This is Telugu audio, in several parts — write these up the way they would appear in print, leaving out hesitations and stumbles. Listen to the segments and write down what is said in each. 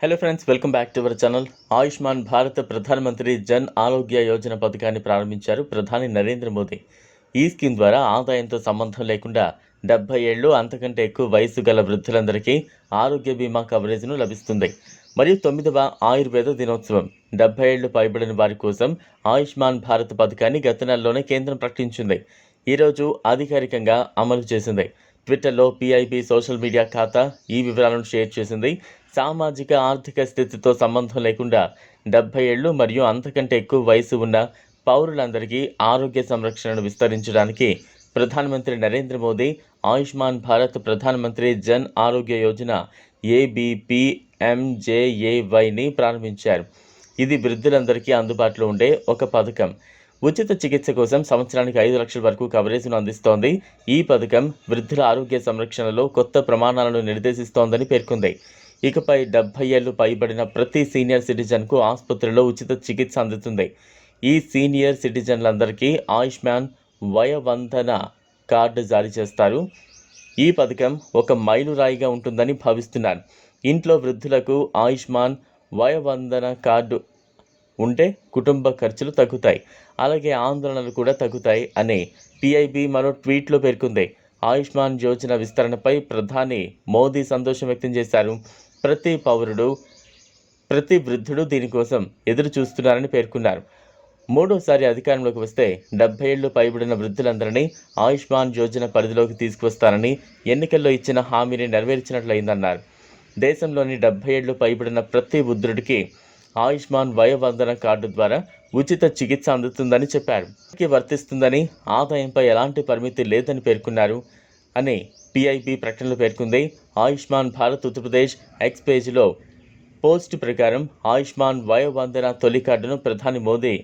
Hello friends, welcome back to our channel. Ayushman Bharat ప్రధానమంత్రి జన్ ఆరోగ్య యోజన పథకాన్ని ప్రారంభించారు ప్రధాని నరేంద్ర మోదీ. ఈ స్కీమ్ ద్వారా ఆదాయంతో సంబంధం లేకుండా 70 ఏళ్ళు అంతకంటే ఎక్కువ వయసు గల వృద్ధులందరికీ ఆరోగ్య బీమా కవరేజ్ను లభిస్తుంది. మరియు 9వ ఆయుర్వేద దినోత్సవం 70 ఏళ్లు పైబడిన వారి కోసం ఆయుష్మాన్ భారత్ పథకాన్ని గత నెలలోనే కేంద్రం ప్రకటించింది. ఈరోజు అధికారికంగా అమలు చేసింది. ట్విట్టర్లో పీఐబీ సోషల్ మీడియా ఖాతా ఈ వివరాలను షేర్ చేసింది. సామాజిక ఆర్థిక స్థితితో సంబంధం లేకుండా 70 ఏళ్ళు మరియు అంతకంటే ఎక్కువ వయసు ఉన్న పౌరులందరికీ ఆరోగ్య సంరక్షణను విస్తరించడానికి ప్రధానమంత్రి నరేంద్ర మోదీ ఆయుష్మాన్ భారత్ ప్రధానమంత్రి జన్ ఆరోగ్య యోజన ABPMJAYని ప్రారంభించారు. ఇది వృద్ధులందరికీ అందుబాటులో ఉండే ఒక పథకం. ఉచిత చికిత్స కోసం సంవత్సరానికి 5 లక్షల వరకు కవరేజ్ను అందిస్తోంది. ఈ పథకం వృద్ధుల ఆరోగ్య సంరక్షణలో కొత్త ప్రమాణాలను నిర్దేశిస్తోందని పేర్కొంది. ఇకపై 70 ఏళ్లు పైబడిన ప్రతి సీనియర్ సిటిజన్కు ఆసుపత్రిలో ఉచిత చికిత్స అందుతుంది. ఈ సీనియర్ సిటిజన్లందరికీ ఆయుష్మాన్ వయోవందన కార్డు జారీ చేస్తారు. ఈ పథకం ఒక మైలురాయిగా ఉంటుందని భావిస్తున్నారు. ఇంట్లో వృద్ధులకు ఆయుష్మాన్ వయోవందన కార్డు ఉంటే కుటుంబ ఖర్చులు తగ్గుతాయి, అలాగే ఆందోళనలు కూడా తగ్గుతాయి అని పీఐబీ మరో ట్వీట్లో పేర్కొంది. ఆయుష్మాన్ యోజన విస్తరణపై ప్రధాని మోదీ సంతోషం వ్యక్తం చేశారు. ప్రతి వృద్ధుడు దీనికోసం ఎదురు చూస్తున్నారని పేర్కొన్నారు. మూడోసారి అధికారంలోకి వస్తే 70 ఏళ్లు పైబడిన వృద్ధులందరినీ ఆయుష్మాన్ యోజన పరిధిలోకి తీసుకువస్తారని ఎన్నికల్లో ఇచ్చిన హామీని నెరవేర్చినట్లయిందన్నారు. దేశంలోని 70 ఏళ్లు పైబడిన ప్రతి వృద్ధుడికి ఆయుష్మాన్ వయోవందన కార్డు ద్వారా ఉచిత చికిత్స అందుతుందని చెప్పారు. వర్తిస్తుందని, ఆదాయంపై ఎలాంటి పరిమితి లేదని పేర్కొన్నారు అని పీఐబీ ప్రకటనలో పేర్కొంది. ఆయుష్మాన్ భారత్ ఉత్తరప్రదేశ్ ఎక్స్ పేజీలో పోస్ట్ ప్రకారం ఆయుష్మాన్ వయోవందన తొలి కార్డును ప్రధాని మోదీ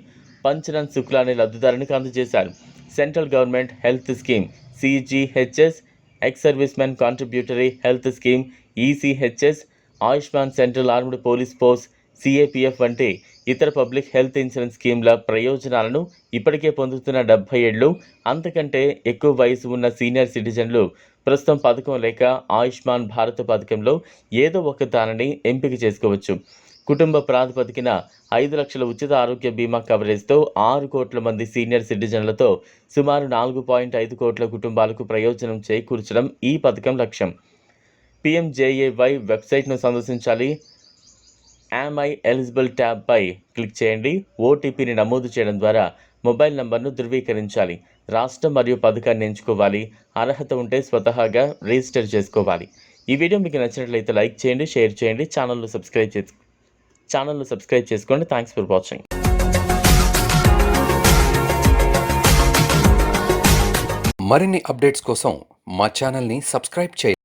పంచరన్ శుక్లా అనే లబ్ధిదారునికి అందజేశారు. Central government health scheme CGHS, ex service men contributory health scheme ECHS, Ayushman central armed police force CAPF వంటి ఇతర పబ్లిక్ హెల్త్ ఇన్సూరెన్స్ స్కీమ్ల ప్రయోజనాలను ఇప్పటికే పొందుతున్న 70 ఏళ్ళు అంతకంటే ఎక్కువ వయసు ఉన్న సీనియర్ సిటిజన్లు ప్రస్తుతం పథకం లేక ఆయుష్మాన్ భారత్ పథకంలో ఏదో ఒక దానిని ఎంపిక చేసుకోవచ్చు. కుటుంబ ప్రాతిపదికన 5 లక్షల ఉచిత ఆరోగ్య బీమా కవరేజ్తో 6 కోట్ల మంది సీనియర్ సిటిజన్లతో సుమారు 4.5 కోట్ల కుటుంబాలకు ప్రయోజనం చేకూర్చడం ఈ పథకం లక్ష్యం. PMJAY వెబ్సైట్ను సందర్శించాలి. యామ్ ఐ ఎలిజిబుల్ ట్యాబ్పై క్లిక్ చేయండి. ఓటీపీని నమోదు చేయడం ద్వారా మొబైల్ నంబర్ను ధృవీకరించాలి. రాష్ట్రం మరియు పథకాన్ని ఎంచుకోవాలి. అర్హత ఉంటే స్వతహాగా రిజిస్టర్ చేసుకోవాలి. ఈ వీడియో మీకు నచ్చినట్లయితే లైక్ చేయండి, షేర్ చేయండి, ఛానల్ను సబ్స్క్రైబ్ చేసుకోండి. Thanks for watching. మరిన్ని అప్డేట్స్ కోసం మా ఛానల్ని సబ్స్క్రైబ్ చేయండి.